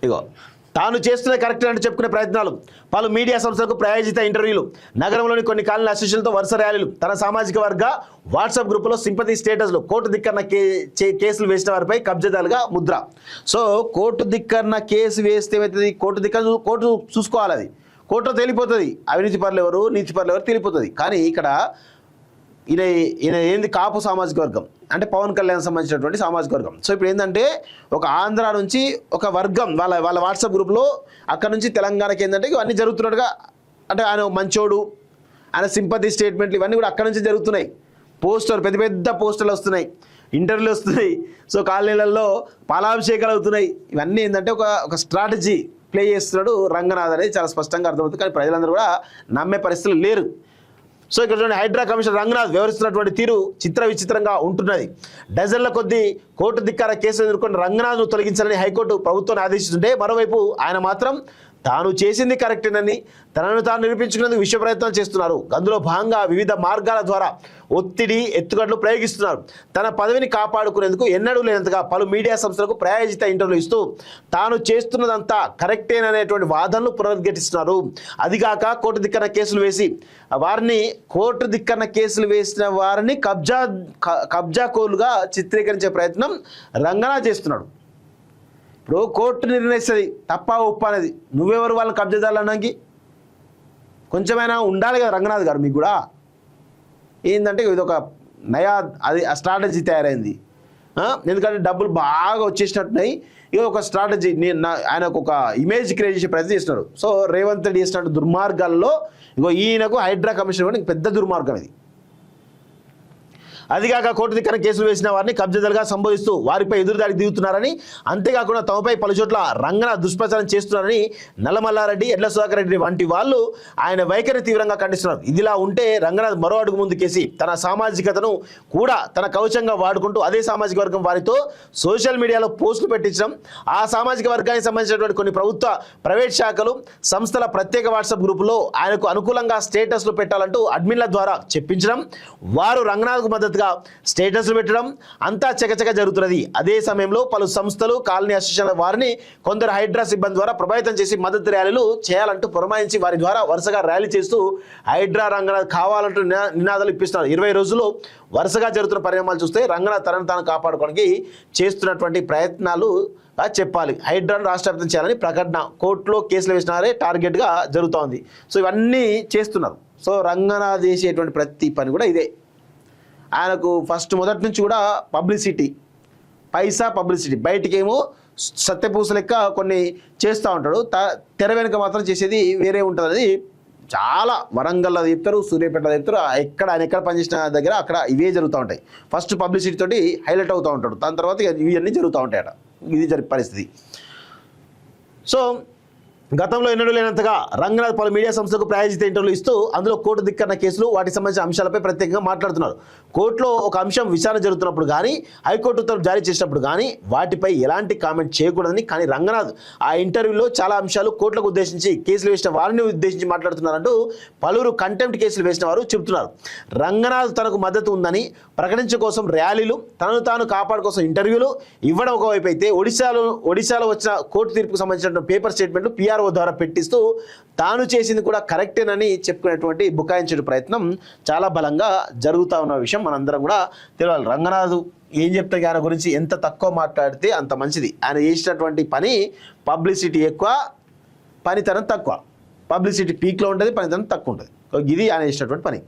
ఇగో తాను చేస్తున్న కరెక్ట్ అంటే చెప్పుకునే ప్రయత్నాలు, పలు మీడియా సంస్థలకు ప్రాయోజిత ఇంటర్వ్యూలు, నగరంలోని కొన్ని కాలనీ అసోసియేషన్లతో వరుస ర్యాలీలు, తన సామాజిక వర్గ వాట్సాప్ గ్రూపులో సింపతి స్టేటస్లు, కోర్టు దిక్కన్న కేసులు వేసిన వారిపై కబ్జాదారులుగా ముద్ర. సో కోర్టు దిక్కన్న కేసు వేస్తే ఏమవుతుంది? కోర్టు చూసుకోవాలి, అది కోర్టులో తేలిపోతుంది. అవినీతి పరులు ఎవరు, నీతి పరులు ఎవరు తేలిపోతుంది. కానీ ఇక్కడ ఈయన ఏంది కాపు సామాజిక వర్గం, అంటే పవన్ కళ్యాణ్ సంబంధించినటువంటి సామాజిక వర్గం. సో ఇప్పుడు ఏంటంటే ఒక ఆంధ్ర నుంచి ఒక వర్గం వాళ్ళ వాట్సాప్ గ్రూప్లో అక్కడ నుంచి తెలంగాణకి ఏంటంటే ఇవన్నీ జరుగుతున్నట్టుగా, అంటే ఆయన మంచోడు, ఆయన సింపతి స్టేట్మెంట్లు ఇవన్నీ కూడా అక్కడ నుంచి జరుగుతున్నాయి. పెద్ద పెద్ద పోస్టర్లు వస్తున్నాయి, ఇంటర్వ్యూలు వస్తున్నాయి. సో కాలనీలలో పాలాభిషేకాలు అవుతున్నాయి. ఇవన్నీ ఏంటంటే ఒక స్ట్రాటజీ ప్లే చేస్తున్నాడు రంగనాథ్ అనేది చాలా స్పష్టంగా అర్థమవుతుంది. కానీ ప్రజలందరూ కూడా నమ్మే పరిస్థితులు లేరు. సో ఇక్కడ చూడండి, హైడ్రా కమిషనర్ రంగనాథ్ వ్యవహరిస్తున్నటువంటి తీరు విచిత్రంగా ఉంటున్నది. డజన్ల కొద్దీ కోర్టు ధిక్కార కేసులు ఎదుర్కొన్న రంగనాథ్ను తొలగించాలని హైకోర్టు ప్రభుత్వాన్ని ఆదేశిస్తుంటే, మరోవైపు ఆయన మాత్రం తాను చేసింది కరెక్టేనని తనను తాను నిరూపించుకునేందుకు విశ్వ ప్రయత్నాలు చేస్తున్నారు. అందులో భాగంగా వివిధ మార్గాల ద్వారా ఒత్తిడి, ఎత్తుగడలు ప్రయోగిస్తున్నారు. తన పదవిని కాపాడుకునేందుకు ఎన్నడూ లేనంతగా పలు మీడియా సంస్థలకు ప్రాయోజిత ఇంటర్వ్యూలు ఇస్తూ తాను చేస్తున్నదంతా కరెక్టేననేటువంటి వాదనలు పునరుద్ఘాటిస్తున్నారు. అదిగాక కోర్టు దిక్కన కేసులు వేసిన వారిని కబ్జాకోలుగా చిత్రీకరించే ప్రయత్నం రంగనాథ్ చేస్తున్నాడు. ఇప్పుడు కోర్టు నిర్ణయిస్తుంది తప్ప ఉప్పు అనేది. నువ్వెవరు వాళ్ళని కబ్జాదారులు అనడానికి? కొంచెమైనా ఉండాలి కదా రంగనాథ్ గారు. మీకు కూడా ఏంటంటే ఇది ఒక నయా స్ట్రాటజీ తయారైంది. ఎందుకంటే డబ్బులు బాగా వచ్చేసినట్టున్నాయి. ఇది ఒక స్ట్రాటజీ, ఆయనకు ఒక ఇమేజ్ క్రియేట్ చేసే ప్రయత్నం చేస్తున్నాడు. సో రేవంత్ రెడ్డి చేసినట్టు దుర్మార్గాల్లో ఈయనకు హైడ్రా కమిషన్ కూడా పెద్ద దుర్మార్గం ఇది. అదిగాక కోర్టు దిక్కన కేసులు వేసిన వారిని కబ్జాదారులుగా సంబోధిస్తూ వారిపై ఎదురుదాడికి దిగుతున్నారని, అంతేకాకుండా తమపై పలు చోట్ల రంగనాథ్ దుష్ప్రచారం చేస్తున్నారని నల్లమల్లారెడ్డి, ఎడ్ల సుధాకర్ రెడ్డి వంటి వాళ్ళు ఆయన వైఖరి తీవ్రంగా ఖండిస్తున్నారు. ఇదిలా ఉంటే రంగనాథ్ మరో అడుగు ముందుకేసి తన సామాజికతను కూడా తన కవచంగా వాడుకుంటూ అదే సామాజిక వర్గం వారితో సోషల్ మీడియాలో పోస్టులు పెట్టించడం, ఆ సామాజిక వర్గానికి సంబంధించినటువంటి కొన్ని ప్రైవేట్ శాఖలు, సంస్థల ప్రత్యేక వాట్సాప్ గ్రూపులో ఆయనకు అనుకూలంగా స్టేటస్లు పెట్టాలంటూ అడ్మిన్ల ద్వారా చెప్పించడం, వారు రంగనాథ్కు మద్దతు స్టేటస్లు పెట్టడం అంతా చకచక జరుగుతున్నది. అదే సమయంలో పలు సంస్థలు, కాలనీ అసోసియేషన్ల వారిని కొందరు హైడ్రా సిబ్బంది ద్వారా ప్రభావితం చేసి మద్దతు ర్యాలీలు చేయాలంటూ పురమాయించి వారి ద్వారా వరుసగా ర్యాలీ చేస్తూ హైడ్రా రంగనాథ్ కావాలంటూ నినాదాలు ఇప్పిస్తున్నారు. 20 రోజులు వరుసగా జరుగుతున్న పరిణామాలు చూస్తే రంగనాథ్ తనను తాను కాపాడుకోవడానికి చేస్తున్నటువంటి ప్రయత్నాలు చెప్పాలి. హైడ్రాను రాష్ట్రవ్యాప్తం చేయాలని ప్రకటన, కోర్టులో కేసులు వేసినారే టార్గెట్గా జరుగుతోంది. సో ఇవన్నీ చేస్తున్నారు. సో రంగనాథ్ చేసేటువంటి ప్రతి పని కూడా ఇదే. ఆయనకు మొదటి నుంచి కూడా పబ్లిసిటీ, పబ్లిసిటీ. బయటికేమో సత్యపూస లెక్క కొన్ని చేస్తూ ఉంటాడు, తెర వెనుక మాత్రం చేసేది వేరే ఉంటుంది. అనేది చాలా వరంగల్లో చెప్తారు, సూర్యాపేటలో చెప్తారు, ఆయన ఎక్కడ పనిచేసిన దగ్గర అక్కడ ఇవే జరుగుతూ ఉంటాయి. ఫస్ట్ పబ్లిసిటీ తోటి హైలైట్ అవుతూ ఉంటాడు, దాని తర్వాత ఇవన్నీ జరుగుతూ ఉంటాయట. ఇది పరిస్థితి. సో గతంలో ఎన్నడూ లేనంతగా రంగనాథ్ పలు మీడియా సంస్థలకు ప్రాయోజిత ఇంటర్వ్యూలు ఇస్తూ అందులో కోర్టు ధిక్కరణ కేసులు, వాటికి సంబంధించిన అంశాలపై ప్రత్యేకంగా మాట్లాడుతున్నారు. కోర్టులో ఒక అంశం విచారణ జరుగుతున్నప్పుడు కానీ, హైకోర్టు ఉత్తర్వులు జారీ చేసినప్పుడు కానీ వాటిపై ఎలాంటి కామెంట్ చేయకూడదని, కానీ రంగనాథ్ ఆ ఇంటర్వ్యూలో చాలా అంశాలు కోర్టులకు ఉద్దేశించి, కేసులు వేసిన వారిని ఉద్దేశించి మాట్లాడుతున్నారంటూ పలువురు కంటెంప్ట్ కేసులు వేసిన వారు చెబుతున్నారు. రంగనాథ్ తనకు మద్దతు ఉందని ప్రకటించే కోసం ర్యాలీలు, తనను తాను కాపాడు కోసం ఇంటర్వ్యూలు ఇవ్వడం ఒకవైపు అయితే, ఒడిశాలో వచ్చిన కోర్టు తీర్పుకు సంబంధించిన పేపర్ స్టేట్మెంట్లు పిఆర్ఓ ద్వారా పెట్టిస్తూ తాను చేసింది కూడా కరెక్టేనని చెప్పుకునేటువంటి బుకాయించే ప్రయత్నం చాలా బలంగా జరుగుతూ ఉన్న విషయం మనందరం కూడా తెలియాలి. రంగనాథ్ ఏం చెప్తే ఆయన గురించి ఎంత తక్కువ మాట్లాడితే అంత మంచిది. ఆయన చేసినటువంటి పని పబ్లిసిటీ ఎక్కువ, పనితనం తక్కువ. పబ్లిసిటీ పీక్లో ఉంటుంది, పనితనం తక్కువ ఉంటుంది. ఇది ఆయన చేసినటువంటి పని.